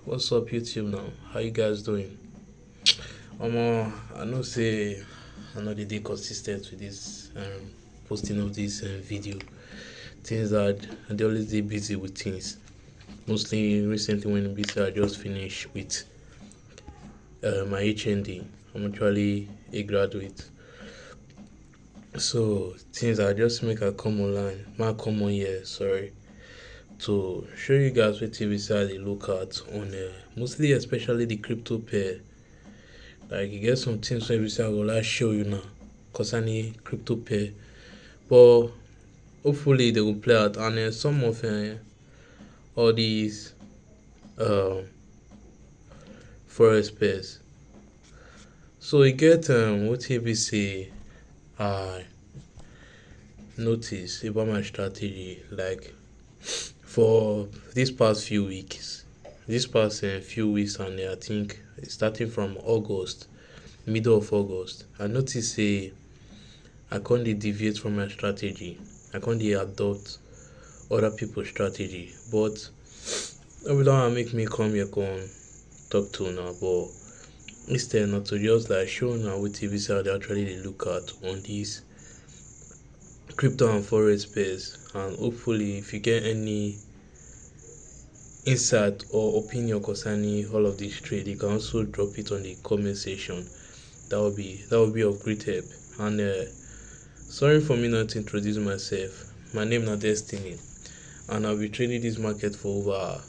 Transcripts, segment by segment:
What's up, YouTube now? How you guys doing? I know say I know they did consistent with this posting of this video. Things that they always dey busy with things. Mostly recently when I'm busy, I just finished with my HND. I'm actually a graduate, so things I just make a come online, my come on here. Sorry, to show you guys what TV side they look at on mostly especially the crypto pair. Like you get some things wey be say I go like show you now concerning crypto pair, but hopefully they will play out and some of all these um forex pairs. So you get what be say I notice about my strategy like for this past few weeks. This past few weeks and I think starting from August, middle of August, I notice say I can't deviate from my strategy. I can't adopt other people's strategy. But every don't make me come here come talk to now, but instead not to just like show now what TV side they actually they look at on these crypto and forex space. And hopefully if you get any insight or opinion concerning all of this trade, you can also drop it on the comment section. That would be of great help. And sorry for me not to introduce myself. My name is Destiny, and I've been trading this market for over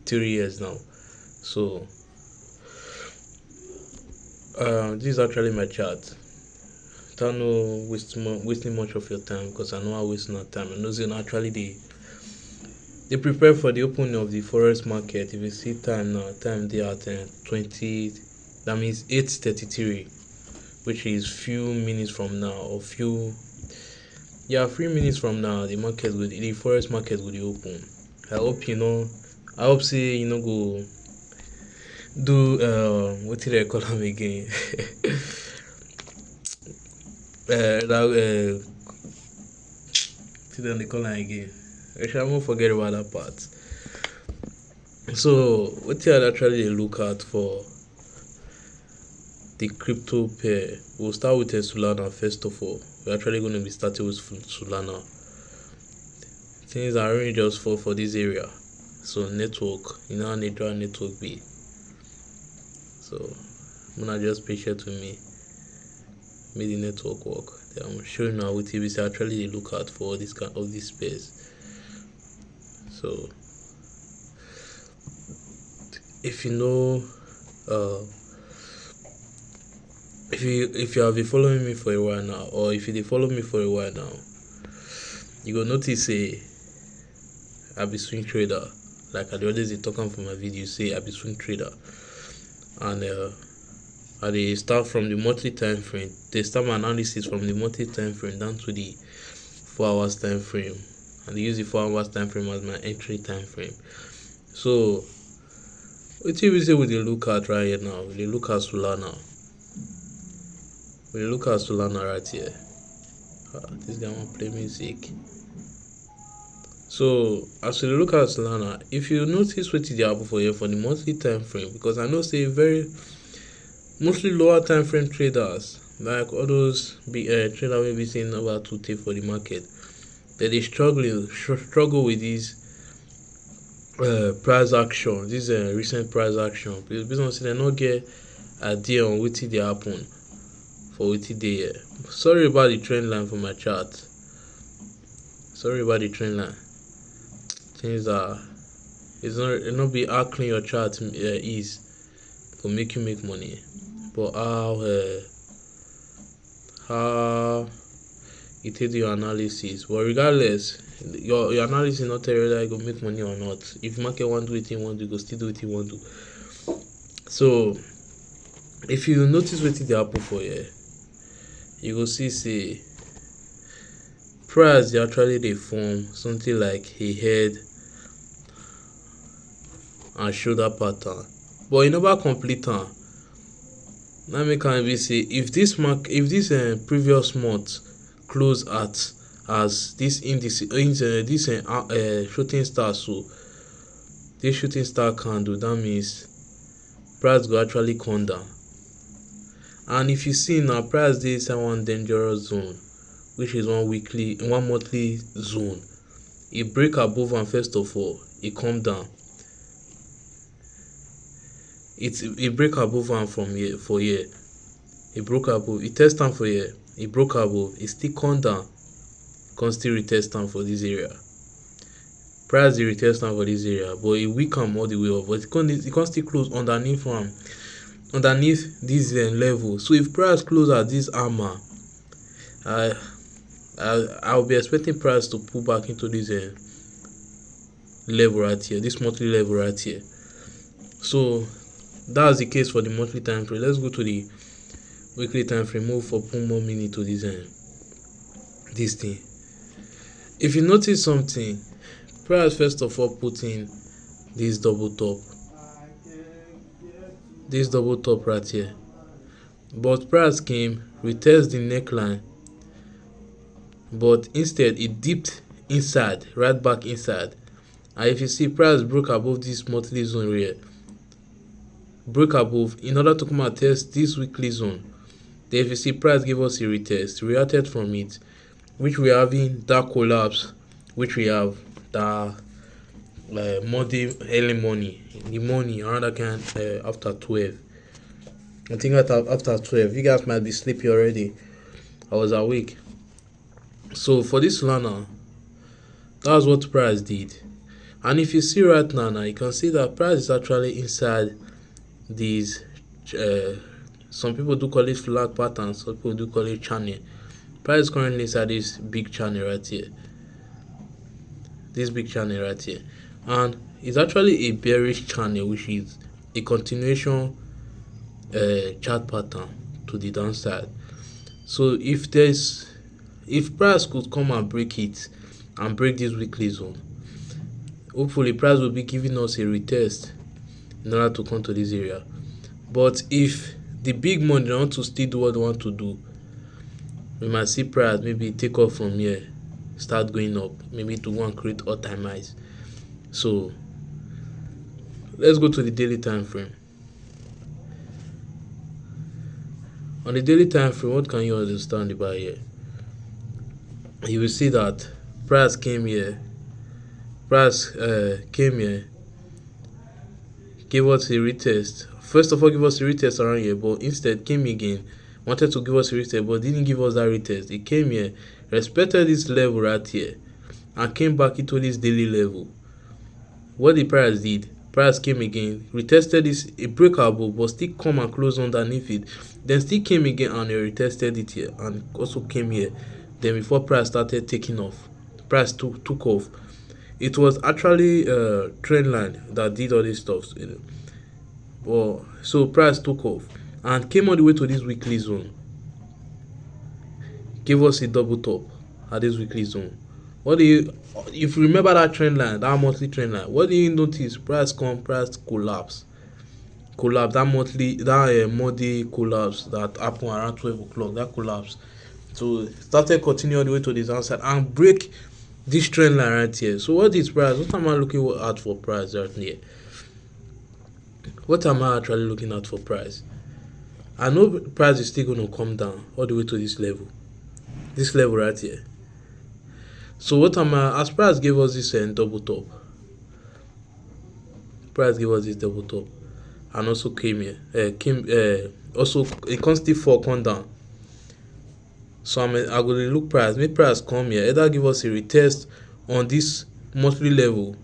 3 years now. So this is actually my chart. Don't know wasting much of your time because I know I waste no time. I know they actually they prepare for the opening of the forex market. If you see time now, time they at 20. That means 8:33, which is few minutes from now or few minutes from now. The forex market will be open. I hope you know. I hope say you know go do what did I call them again? That they call them again. I shall not forget about that part. So what did I actually look at for the crypto pair? We'll start with Solana first of all. We're actually going to be starting with Solana. Things are really just for this area. So network, you know how network be. So I'm gonna just patient with me. Make the network work. Then I'm showing now what TVC actually they look at for this kind of this space. So if you know if you have been following me for a while now, or if you dey follow me for a while now, you go notice say I be swing trader. Like I always dey talk am for my video, say I be swing trader. And I dey start from the monthly time frame. They start my analysis from the monthly time frame down to the 4 hours time frame. And they use the 4 hours time frame as my entry time frame. So what you say we dey look at right here now? We dey look at Solana. We dey look at Solana right here. This guy want play music. So as we look at Solana, if you notice what dey happen for here for the monthly time frame, because I know say mostly lower time frame traders, like all those big trader wey be saying about to take for the market, they struggle with these price action, this recent price action, because business they not get idea on wetin dey happen for wetin dey here. Sorry about the trend line for my chart. Sorry about the trend line. Things are it not be how clean your chart is to make you make money, but how you take do your analysis. But regardless, your analysis not tell you whether you go make money or not. If market want do wetin want do, you go still do wetin want do. So if you notice wetin dey happen for here, you go see say price dey actually dey form something like a head and shoulder pattern, but e never complete am. Now make am be say if this previous month close at as this shooting star, so this shooting star candle, that means price go actually come down. And if you see now, price dey inside one dangerous zone, which is one monthly zone. E break above am first of all, e come down. It break above am from here for here. E broke above, e test am for here, e broke above, e still come down, come still retest am for this area. Price dey retest am for this area, but e weak am all the way up, but e come still close underneath am, underneath this level. So if price close at this hammer, I'll be expecting price to pull back into this level right here, this monthly level right here. So that's the case for the monthly time frame. Let's go to the weekly time frame. Move for put more minute to this thing. If you notice something, price first of all put in this double top right here, but price came retest the neckline, but instead it dipped inside, right back inside. And if you see, price broke above this monthly zone here, broke above in order to come and test this weekly zone. Then if you see, price give us a retest, reacted from it, which we are having that collapse, which we have that Monday early morning, in the morning around that kind after 12. I think after 12, you guys might be sleepy already. I was awake. So for this lana, that's what price did. And if you see right now, you can see that price is actually inside these some people do call it flag pattern, some people do call it channel. Price is currently inside this big channel right here, and it's actually a bearish channel, which is a continuation chart pattern to the downside. So if price could come and break it and break this weekly zone, hopefully price will be giving us a retest in order to come to this area. But if the big money want to still do what they want to do, we might see price maybe take off from here, start going up, maybe to go and create all-time highs. So let's go to the daily time frame. On the daily time frame, what can you understand about here? You will see that price came here, gave us a retest. First of all, give us a retest around here, but instead came again, wanted to give us a retest, but didn't give us that retest. It came here, respected this level right here, and came back into this daily level. What the price did, price came again, retested this, a breakable, but still come and close underneath it. Then still came again and retested it here, and also came here. Then before price started taking off, price took off. It was actually a trend line that did all this stuff. Well, so price took off and came all the way to this weekly zone, gave us a double top at this weekly zone. If you remember that trend line, that monthly trend line, what do you notice? Price collapse. That monthly collapse that happened around 12 o'clock, that collapse. So started continuing all the way to this downside and break this trend line right here. So what is price? What am I looking at for price right here? What am I actually looking at for price? I know price is still going to come down all the way to this level right here. So what am I, as price gave us this double top, and also came here, also it can still fall, come down. So I going to look price, make price come here, either give us a retest on this monthly level,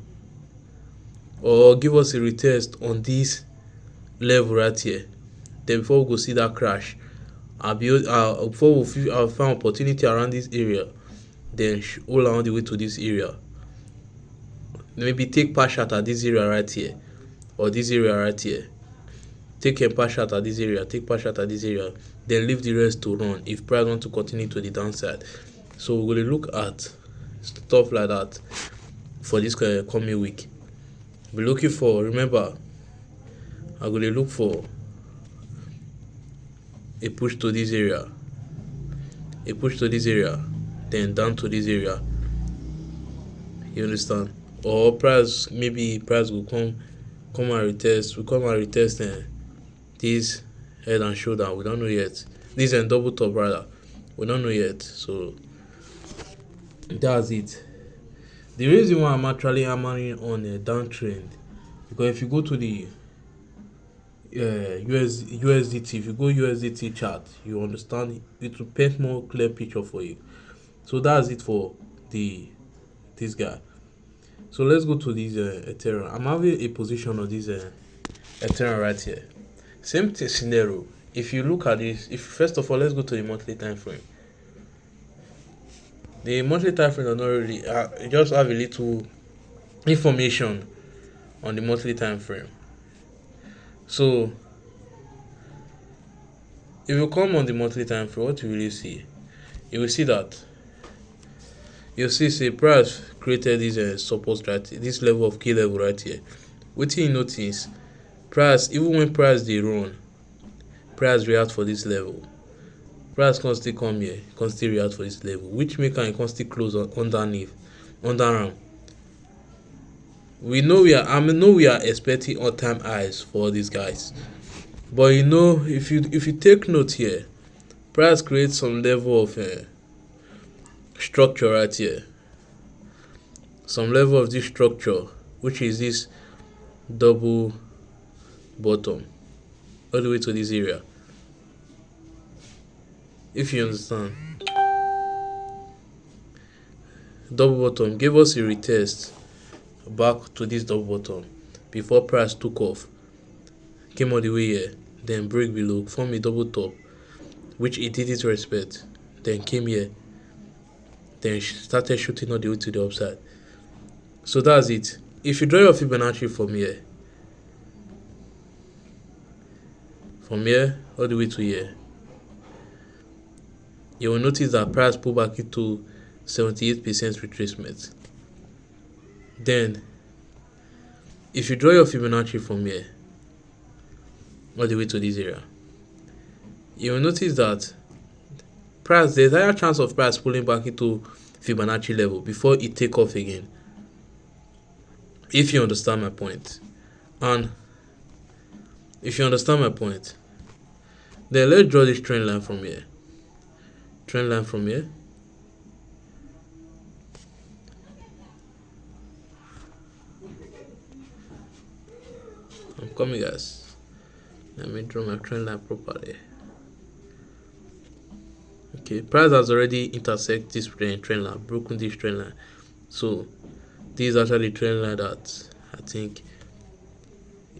or give us a retest on this level right here. Then before we go see that crash, before we find opportunity around this area, then hold on the way to this area. Maybe take part shot at this area right here, or this area right here. Take a part shot at this area, then leave the rest to run if price want to continue to the downside. So we're going to look at stuff like that for this coming week. Be looking for, remember, I'm going to look for a push to this area, then down to this area. You understand? or price, maybe price will come and retest, we come and retest this head and shoulder. We don't know yet. This double top rather, we don't know yet. So that's it. The reason why I'm actually hammering on a downtrend, because if you go to the USDT, if you go USDT chart, you understand it will paint more clear picture for you. So that's it for the this guy. So let's go to this Ethereum. I'm having a position on this Ethereum right here. Same scenario. If you look at this, if first of all, let's go to the monthly time frame. The monthly time frame does not really just have a little information on the monthly time frame. So if you come on the monthly time frame, what you really see, you will see that you see say price created this support right, this level of key level right here. Wetin you notice, price, even when price dey run, price react for this level. Price can still come here, can still react for this level, which make am can still close underneath, under am. I know we are expecting all time highs for these guys, but you know, if you take note here, price creates some level of structure right here, some level of this structure, which is this double bottom all the way to this area. If you understand, double bottom gave us a retest back to this double bottom before price took off, came all the way here, then break below, form a double top, which it didn't respect, then came here, then started shooting all the way to the upside. So that's it. If you draw your Fibonacci from here all the way to here, you will notice that price pull back into 78% retracement. Then if you draw your Fibonacci from here all the way to this area, you will notice that price, there's a higher chance of price pulling back into Fibonacci level before it take off again, if you understand my point. And if you understand my point, then let's draw this trend line from here. Trend line from here. I'm coming, guys. Let me draw my trend line properly. Okay, price has already intersected this trend line, broken this trend line. So this is actually trend line that I think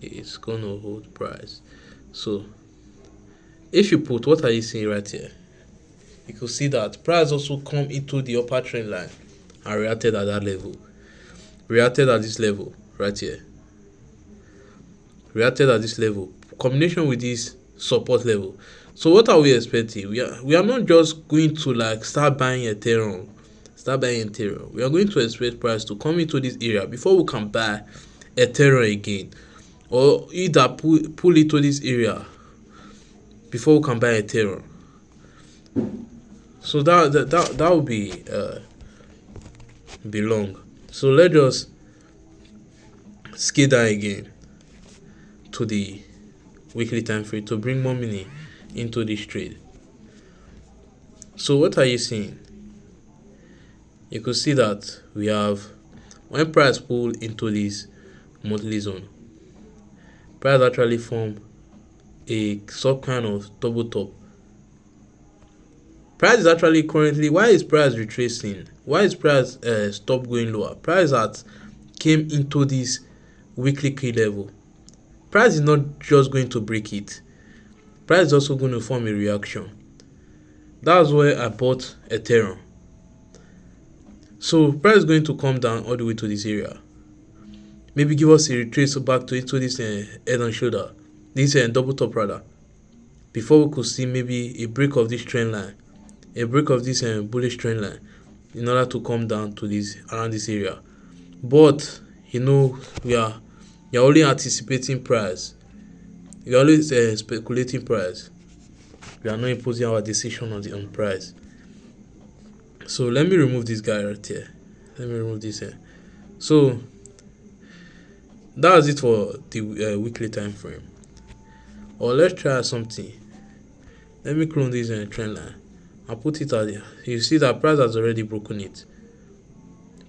is gonna hold price. So if you put, what are you seeing right here? You can see that price also come into the upper trend line and reacted at that level. Reacted at this level right here. Reacted at this level. Combination with this support level. So what are we expecting? We are not just going to like start buying Ethereum. We are going to expect price to come into this area before we can buy Ethereum again, or either pull it to this area before we can buy Ethereum. So that would be long. So let's just scale down again to the weekly time frame to bring more meaning into this trade. So what are you seeing? You could see that we have, when price pull into this monthly zone, price actually form a sub kind of double top. Price is actually currently, why is price retracing? Why is price stop going lower? Price that came into this weekly key level. Price is not just going to break it. Price is also going to form a reaction. That's where I bought Ethereum. So price is going to come down all the way to this area. Maybe give us a retrace back to into this head and shoulder, this double top rather, before we could see maybe a break of this trend line, a break of this bullish trend line, in order to come down to this around this area. But you know, you're only anticipating price. You're always speculating price. We are not imposing our decision on price. So let me remove this guy right here. Let me remove this So that was it for the weekly time frame. Or let's try something. Let me clone this trend line and put it out there. You see that price has already broken it.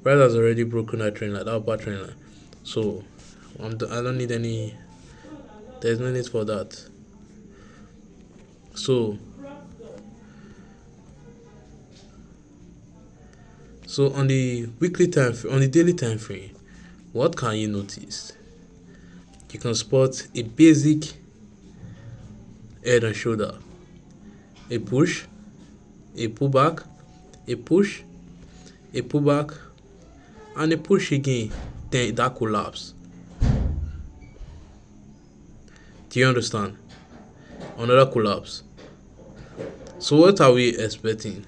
Price has already broken that trend line, that upper trend line. So I don't need any. There's no need for that. So on the daily time frame, what can you notice? You can spot a basic head and shoulder, a push, a pullback, a push, a pullback, and a push again, then that collapse. Do you understand? Another collapse. So what are we expecting?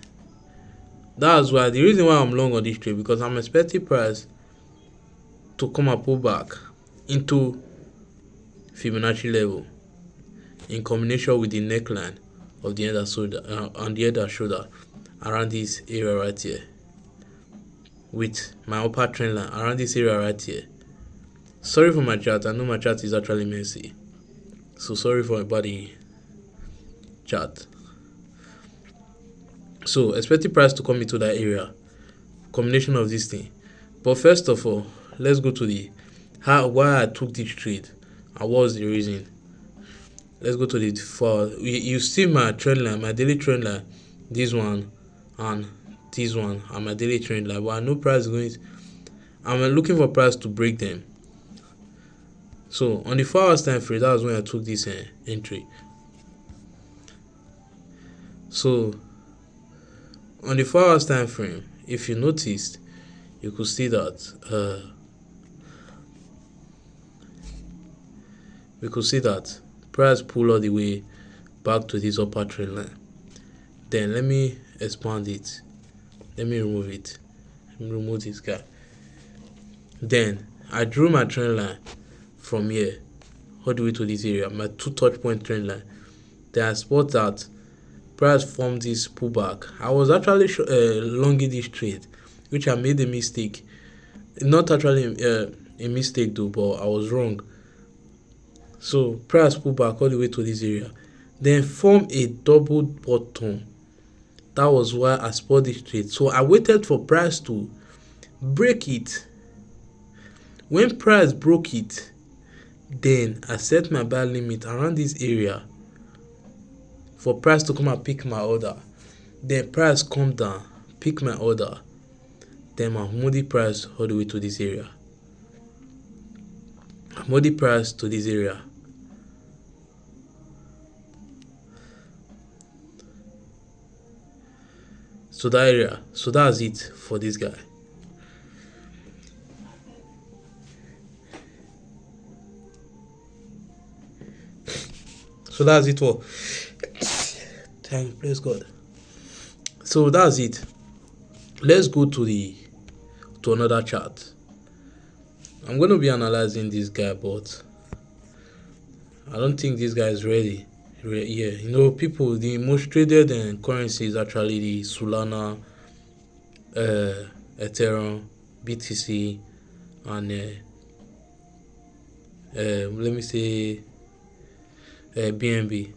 That's why the reason why I'm long on this trade, because I'm expecting price to come and pull back into Fibonacci level in combination with the neckline of the other shoulder and the other shoulder around this area right here, with my upper trend line around this area right here. Sorry for my chart. I know my chart is actually messy, so sorry for my body chart. So expecting price to come into that area, combination of this thing. But first of all, let's go to the why I took this trade and what was the reason. Let's go to the you see my trend line, my daily trend line, this one and this one, and my daily trend line. But I know price is going to, I'm looking for price to break them. So on the 4 hours time frame, that was when I took this entry. So on the 4 hours time frame, if you noticed, you could see that we could see that price pull all the way back to this upper trend line. Then let me expand it. Let me remove it. Let me remove this guy. Then I drew my trend line from here all the way to this area, my 2 touch point trend line. Then I spot that price formed this pullback. I was actually longing this trade, which I made a mistake. Not actually a mistake though, but I was wrong. So price pulled back all the way to this area, then form a double bottom. That was why I spot this trade. So I waited for price to break it. When price broke it, then I set my buy limit around this area for price to come and pick my order. Then price come down, pick my order. Then I move the price all the way to this area. I move the price to this area. So that area. So that's it for this guy. So that's it for. Praise God. So that's it. Let's go to another chart. I'm going to be analyzing this guy, but I don't think this guy is ready. Yeah, you know, people, the most traded currency is actually the Solana, Ethereum, BTC, and let me say BNB.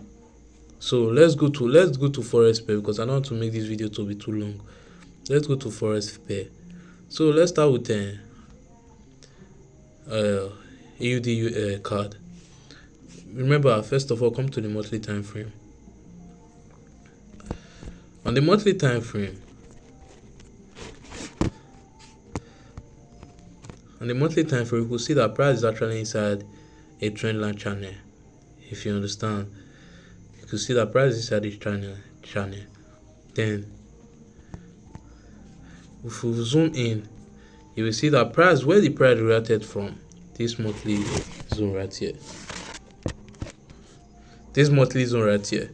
So let's go to Forex pair, because I don't want to make this video to be too long. Let's go to Forex pair. So let's start with AUD card. Remember, first of all, come to the monthly time frame. On the monthly time frame, you could see that price is actually inside a trend line channel. If you understand, you could see that price is inside this channel. Then if we zoom in, you will see that price, where the price reacted from, this monthly zone right here. This monthly zone right here.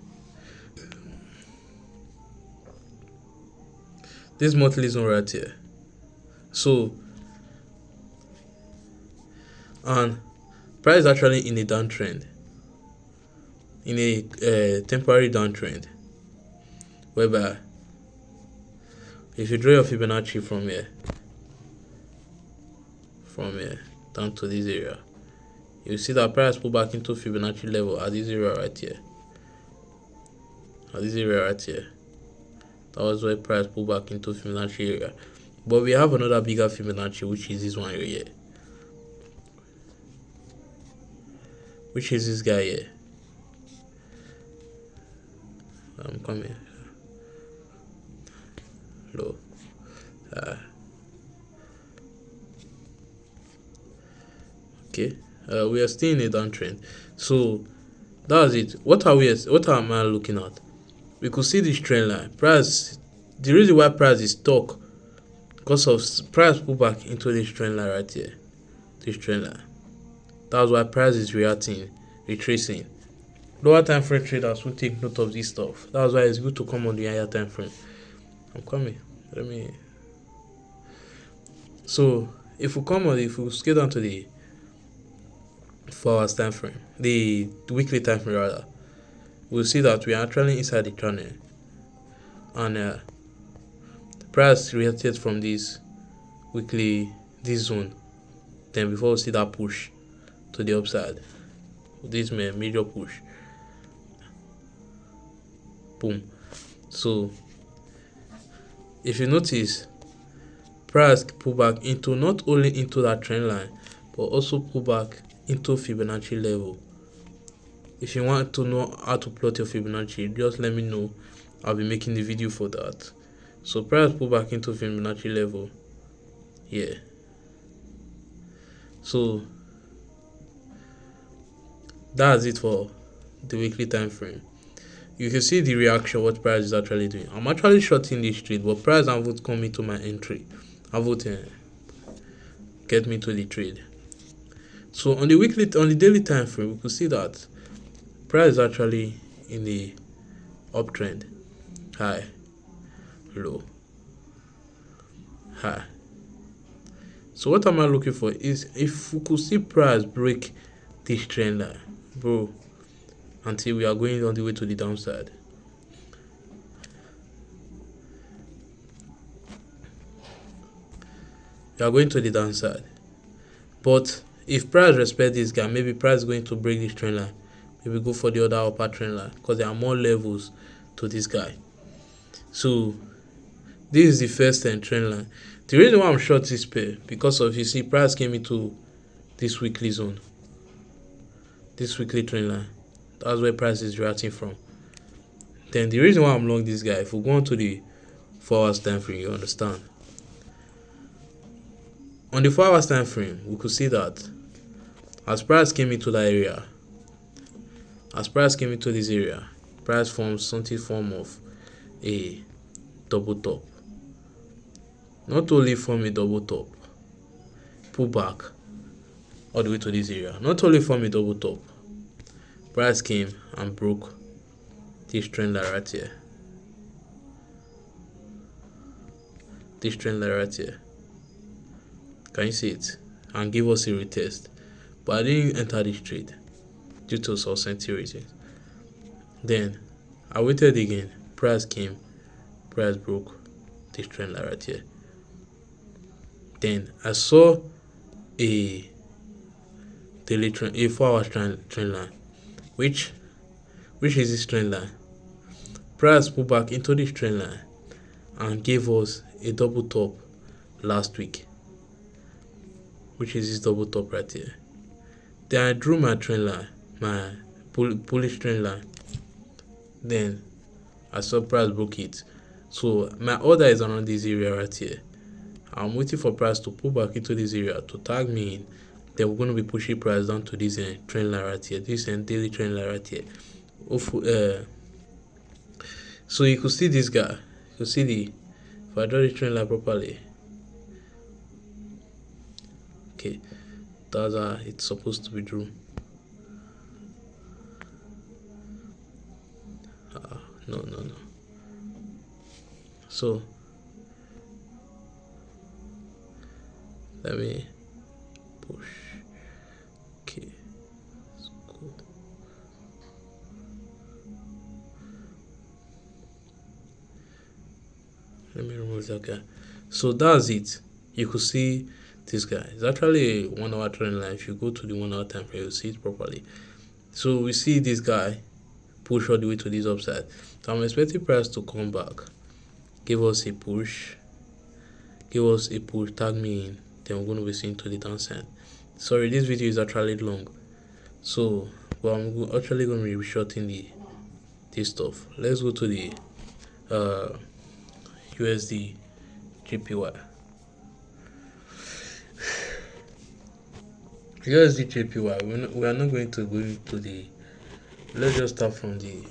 This monthly zone right here. So, and price is actually in a downtrend, in a temporary downtrend, whereby if you draw your Fibonacci from here, from here down to this area, you see that price pull back into Fibonacci level at this area right here. At this area right here. That was where price pull back into Fibonacci area. But we have another bigger Fibonacci, which is this one right here. Which is this guy here. I'm coming. Low. Okay. We are still in a downtrend. So that's it. What am I looking at? We could see this trend line. Price, the reason why price is stuck because of price pull back into this trend line right here. This trend line. That's why price is reacting, retracing. Lower time frame traders will take note of this stuff. That's why it's good to come on the higher time frame. I'm coming. So if we scale down to the 4 hours time frame, the weekly time frame rather, we'll see that we are actually inside the channel, and the price reacted from this zone. Then before we see that push to the upside, this major push, boom. So if you notice, price pull back into not only into that trend line, but also pull back into Fibonacci level. If you want to know how to plot your Fibonacci, just let me know. I'll be making the video for that. So price pull back into Fibonacci level. Yeah. So that's it for the weekly time frame. You can see the reaction what price is actually doing. I'm actually shorting this trade, but price haven't come into my entry. Haven't get me to the trade. So on the daily time frame, we could see that price is actually in the uptrend. High, low, high. So what am I looking for is if we could see price break this trend line, bro, until we are going on the way to the downside. We are going to the downside. But if price respect this guy, maybe price is going to break this trend line. Maybe go for the other upper trend line because there are more levels to this guy. So this is the first trend line. The reason why I'm short this pair, because of, you see, price came into this weekly zone, this weekly trend line. That's where price is reacting from. Then the reason why I'm long this guy, if we go on to the 4 hours time frame, you understand. On the 4 hours time frame, we could see that as price came into that area, as price came into this area, price forms something form of a double top. Not only form a double top, pull back all the way to this area. Not only form a double top, price came and broke this trend line right here. This trend line right here. Can you see it? And give us a retest. But I didn't enter this trade due to uncertainty reasons. Then I waited again. Price came. Price broke this trend line right here. Then I saw a daily trend, a 4 hours trend line, which is this trend line. Price pulled back into this trend line and gave us a double top last week, which is this double top right here. Then I drew my trend line, my bullish trend line. Then I saw price broke it. So my order is around this area right here. I'm waiting for price to pull back into this area to tag me in. Then we're going to be pushing price down to this trend line right here, this daily trend line right here. So you could see this guy. You could see if I draw the trend line properly. Okay, that's how it's supposed to be drawn. No. So let me push. Okay, let's go. Let me remove that guy. So that's it. You could see This guy is actually a 1 hour trend line. If you go to the 1 hour time frame, you'll see it properly. So we see this guy push all the way to this upside. So I'm expecting price to come back, give us a push, tag me in, then we're going to be seeing to the downside. Sorry, this video is actually long, so well, I'm actually going to be shorting this stuff. Let's go to the USD JPY. USD JPY, we are not going to go into the, let's just start from the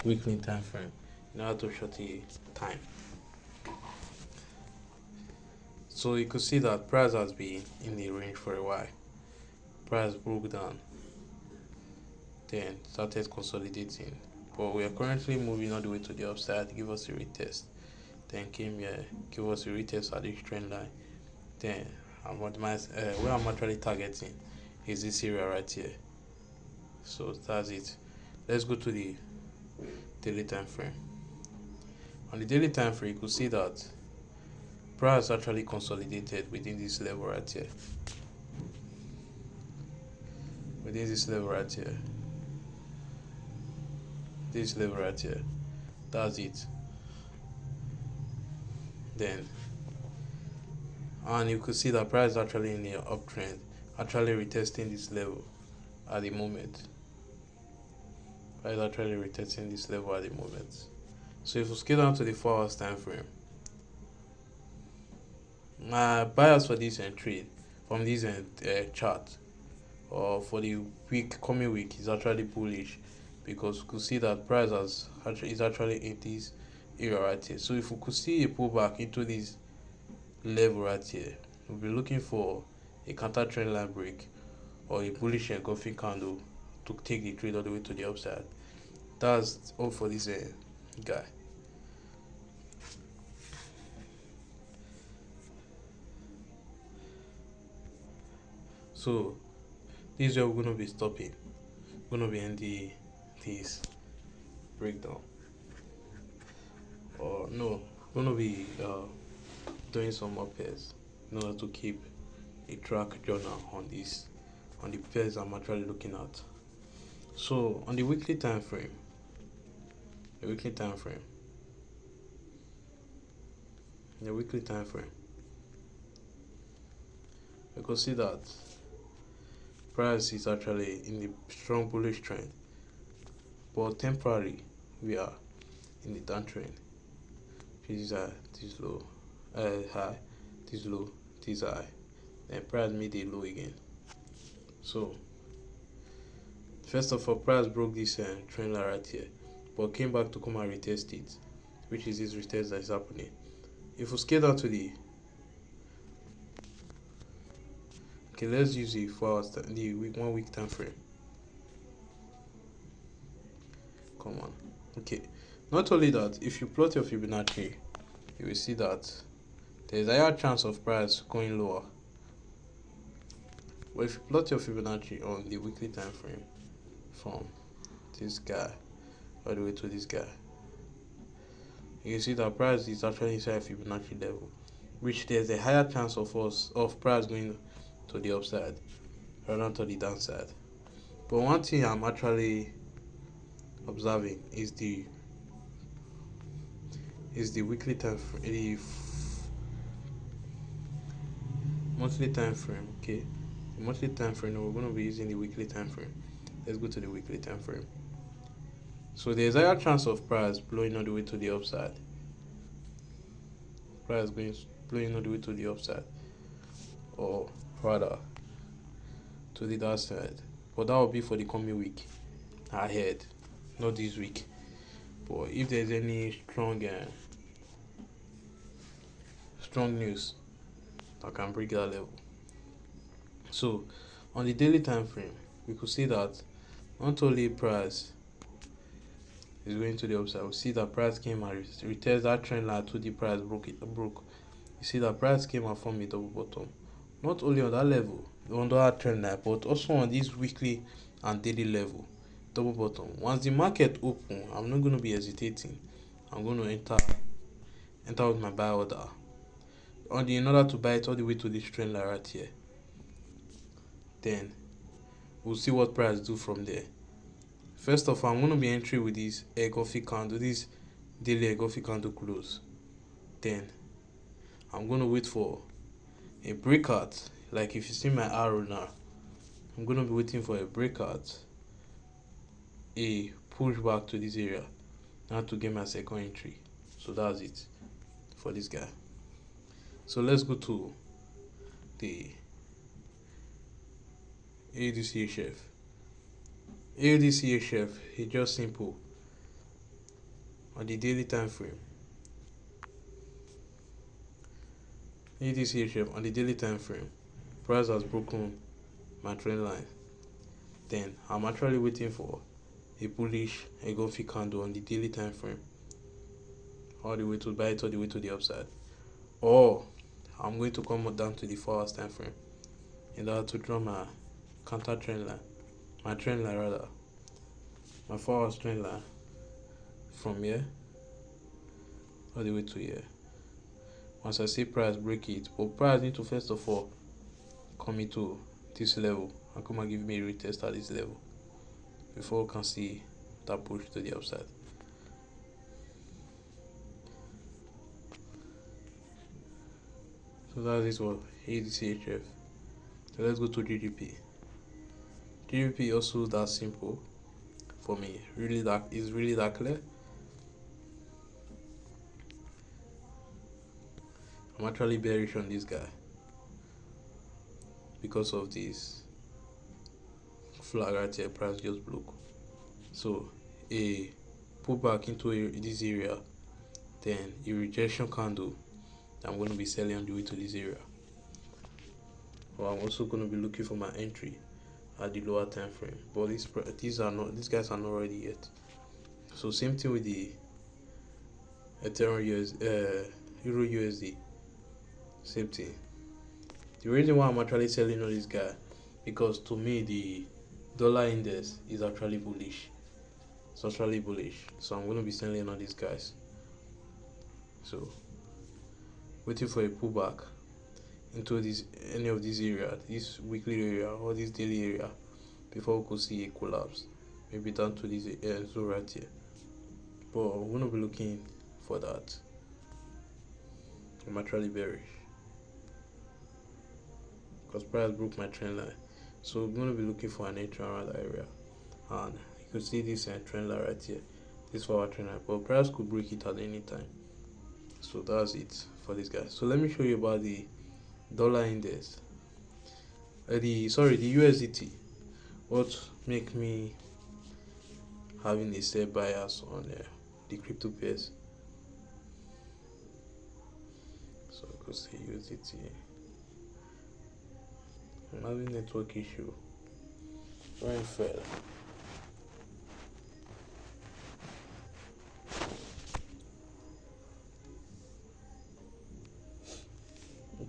weekly time frame in order to short the time. So you could see that price has been in the range for a while. Price broke down, then started consolidating, but we are currently moving all the way to the upside, give us a retest, then came here, give us a retest at this trend line. Then where I'm actually targeting is this area right here. So that's it. Let's go to the daily time frame. On the daily time frame, you could see that price actually consolidated within this level right here. Within this level right here. This level right here. That's it. Then, and you could see that price is actually in the uptrend, actually retesting this level at the moment. Price actually retesting this level at the moment. So if we scale down to the 4 hours time frame, my bias for this trade from this chart or for the coming week is actually bullish, because we could see that price is actually in this area right here. So if we could see a pullback into this level right here, we'll be looking for a counter trend line break or a bullish engulfing candle to take the trade all the way to the upside. That's all for this guy. So this is where we're going to be stopping. We're going to be ending this breakdown, or no, we're going to be doing some more pairs in order to keep a track journal on the pairs I'm actually looking at. So on the weekly time frame, we could see that price is actually in the strong bullish trend, but temporarily we are in the downtrend. This high, this low, high, this low, this high, then price made a low again. So first of all, price broke this trend line right here, but came back to come and retest it, which is this retest that is happening. If we scale down to the, okay, let's use the 4 hours, the 1 week time frame. Come on. Okay, not only that, if you plot your Fibonacci, you will see that there is a higher chance of price going lower. But if you plot your Fibonacci on the weekly time frame, from this guy all the way to this guy, you can see that price is actually inside Fibonacci level, which there's a higher chance of price going to the upside rather than to the downside. But one thing I'm actually observing is the weekly time frame, the monthly time frame. Okay, the monthly time frame. We're going to be using the weekly time frame. Let's go to the weekly time frame. So there's a higher chance of price blowing all the way to the upside. Price blowing all the way to the upside, or rather to the downside. But that will be for the coming week ahead, not this week. But if there's any strong news that can break that level. So on the daily time frame, we could see that not only price is going to the upside, we see that price came and retest that trend line to the price broke. You see that price came and formed a double bottom, not only on that level, on that trend line, but also on this weekly and daily level, double bottom. Once the market open, I'm not going to be hesitating. I'm going to enter with my buy order in order to buy it all the way to this trend line right here. Then we'll see what price do from there. First of all, I'm going to be entering with this engulfing candle, this daily engulfing candle close. Then I'm going to wait for a breakout. Like if you see my arrow now, I'm going to be waiting for a breakout, a pushback to this area, now to get my second entry. So that's it for this guy. So let's go to the AUDCHF. AUDCHF is just simple on the daily time frame. AUDCHF on the daily time frame, price has broken my trend line. Then I'm actually waiting for a bullish engulfing candle on the daily time frame, all the way to buy it all the way to the upside, or I'm going to come down to the 4 hours time frame in order to draw my counter trend line, my trend line rather, my 4 hours trend line from here all the way to here. Once I see price break it, but price need to first of all come into this level and come and give me a retest at this level before we can see that push to the upside. So that is what AUDCHF. So let's go to GBP. GBP also that simple for me. Really that is really that clear. I'm actually bearish on this guy because of this flag right here. Price just broke. So a pullback into this area, then a rejection candle. I'm going to be selling on the way to this area. Well, I'm also going to be looking for my entry at the lower time frame. But these guys are not ready yet. So same thing with the Ethereum Euro USD. Same thing. The reason why I'm actually selling on this guy, because to me the dollar index is actually bullish. It's actually bullish. So I'm going to be selling on these guys. So waiting for a pullback into any of these area, this weekly area or this daily area, before we could see a collapse, maybe down to this zone right here. But I'm gonna be looking for that. I'm actually bearish because price broke my trend line, so I'm gonna be looking for an entry around that area, and you can see this trend line right here. This for our trend line, but price could break it at any time. So that's it for this guy. So let me show you about the dollar index, the USDT. What make me having a sell bias on the crypto pairs? So I could see USDT. I'm having network issue. Very fair.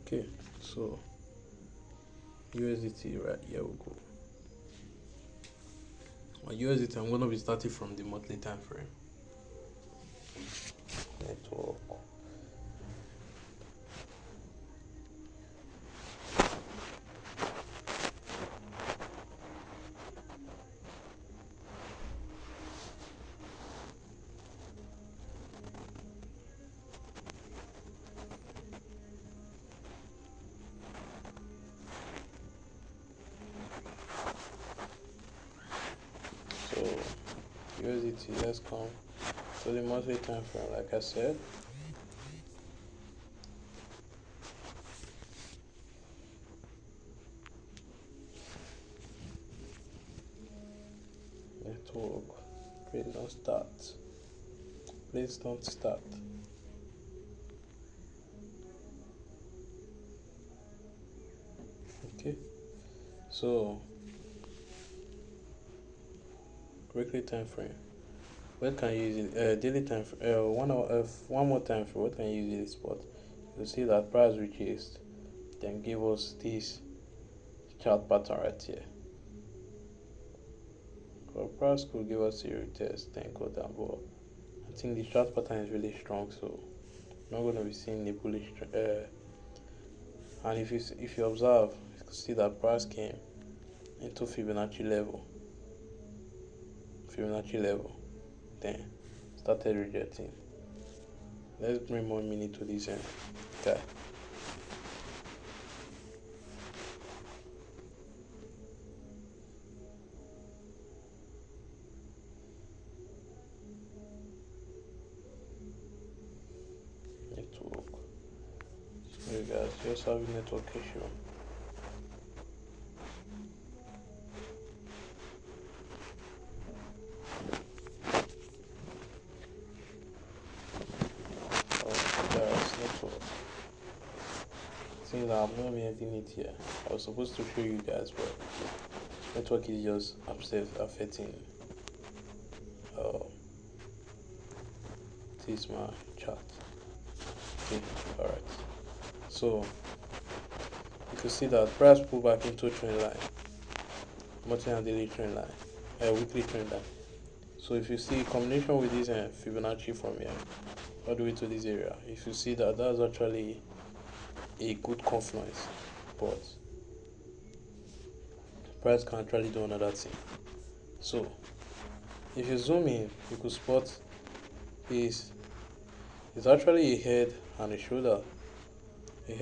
Okay, so USDT, right here we go. On USDT, I'm gonna be starting from the monthly time frame. Network. So USDT, let's come to the monthly time frame, like I said. Network, please don't start. Please don't start. Okay, so weekly time frame. What can you use it? Daily time frame. 1 hour. One more time frame. What can you use in this spot? You see that price retraced, then give us this chart pattern right here. Well, price could give us a retest, then go down, but I think the chart pattern is really strong, so I'm not going to be seeing a bullish And if you observe, you can see that price came into Fibonacci level, then started rejecting. Let's bring more meaning to this guy. Network. So you guys just have a network issue. Network. Things that I'm not having it here. I was supposed to show you guys, but network is just affecting this my chart. Okay, alright. So you can see that price pull back into trend line, monthly and daily trend line, weekly trend line. So if you see a combination with this Fibonacci from here all the way to this area, if you see that that's actually a good confluence, but price can actually do another thing. So if you zoom in, you could spot this. It's actually a head and a shoulder. If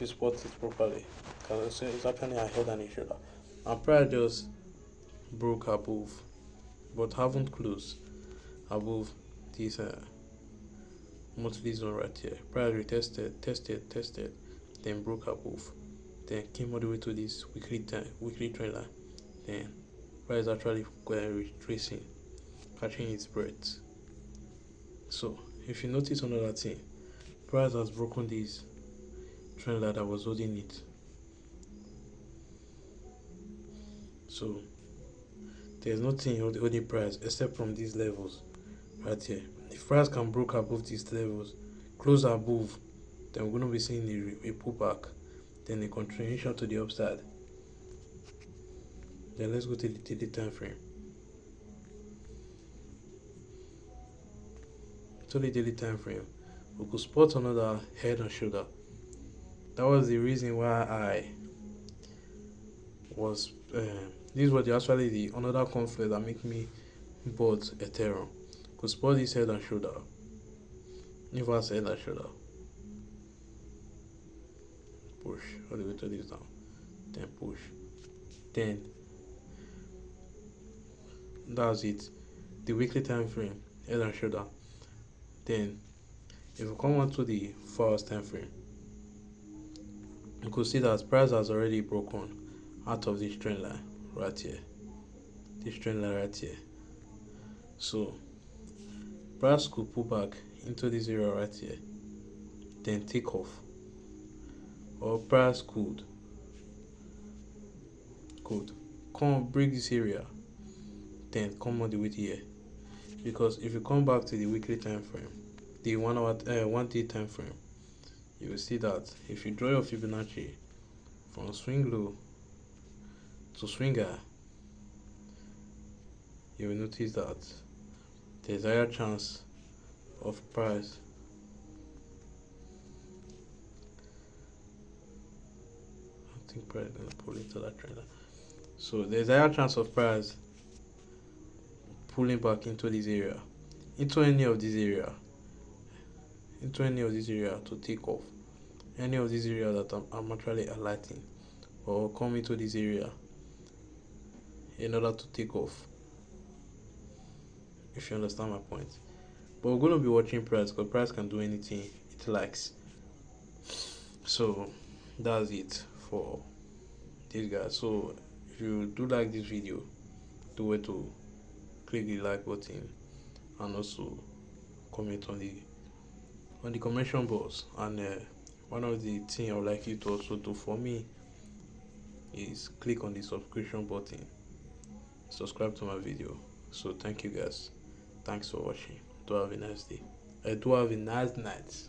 you spot it properly, because it's actually a head and a shoulder. And price just broke above, but haven't closed above this monthly zone right here. Price retested, tested, then broke above, then came all the way to this weekly trend line. Then price actually retracing, catching its breath. So if you notice another thing, price has broken this trend line that was holding it. So there's nothing holding price except from these levels right here. If price can break above these levels, close above, then we're going to be seeing a pullback, then a continuation to the upside. Then let's go to the daily time frame. To the daily time frame, we could spot another head and shoulder. That was the reason why I was these were actually the another conflict that make me bought Ethereum. Could spot this head and shoulder, inverse head and shoulder, push all the way to this down, then push, then that's it. The weekly time frame, head and shoulder. Then if we come on to the 4 hours time frame, you could see that price has already broken out of this trend line right here. So price could pull back into this area right here, then take off, or price could come break this area, then come all the way to here. Because if you come back to the weekly time frame, the 1 day time frame, you will see that if you draw your Fibonacci from swing low to swing high, you will notice that there's a higher chance of price price is going to pull into that trend. So there's a higher chance of price pulling back into this area, into any of this area to take off, any of this area that I'm actually highlighting, or come into this area in order to take off, if you understand my point. But we're going to be watching price, because price can do anything it likes. So that's it for this guy. So if you do like this video, do it to click the like button and also comment on the comment box. And one of the things I would like you to also do for me is click on the subscription button, subscribe to my video. So thank you guys, thanks for watching. Do have a nice day. Do have a nice night.